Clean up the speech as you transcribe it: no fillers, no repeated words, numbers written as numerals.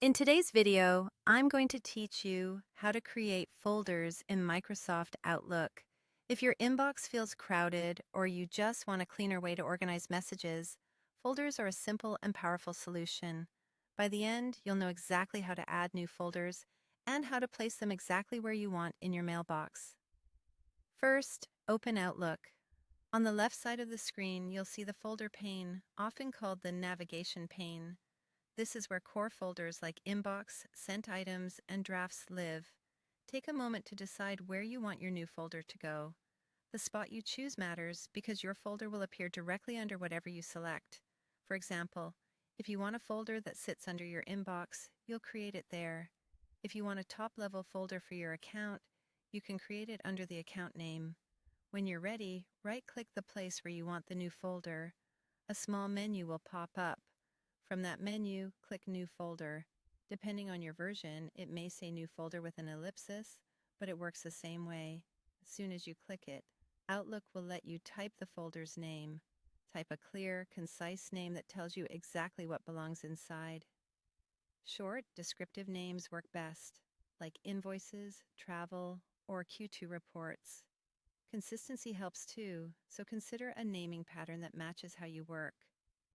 In today's video, I'm going to teach you how to create folders in Microsoft Outlook. If your inbox feels crowded or you just want a cleaner way to organize messages, folders are a simple and powerful solution. By the end, you'll know exactly how to add new folders and how to place them exactly where you want in your mailbox. First, open Outlook. On the left side of the screen, you'll see the folder pane, often called the navigation pane. This is where core folders like Inbox, Sent Items, and Drafts live. Take a moment to decide where you want your new folder to go. The spot you choose matters because your folder will appear directly under whatever you select. For example, if you want a folder that sits under your inbox, you'll create it there. If you want a top-level folder for your account, you can create it under the account name. When you're ready, right-click the place where you want the new folder. A small menu will pop up. From that menu, click New Folder. Depending on your version, it may say New Folder with an ellipsis, but it works the same way. As soon as you click it, Outlook will let you type the folder's name. Type a clear, concise name that tells you exactly what belongs inside. Short, descriptive names work best, like invoices, travel, or Q2 reports. Consistency helps too, so consider a naming pattern that matches how you work.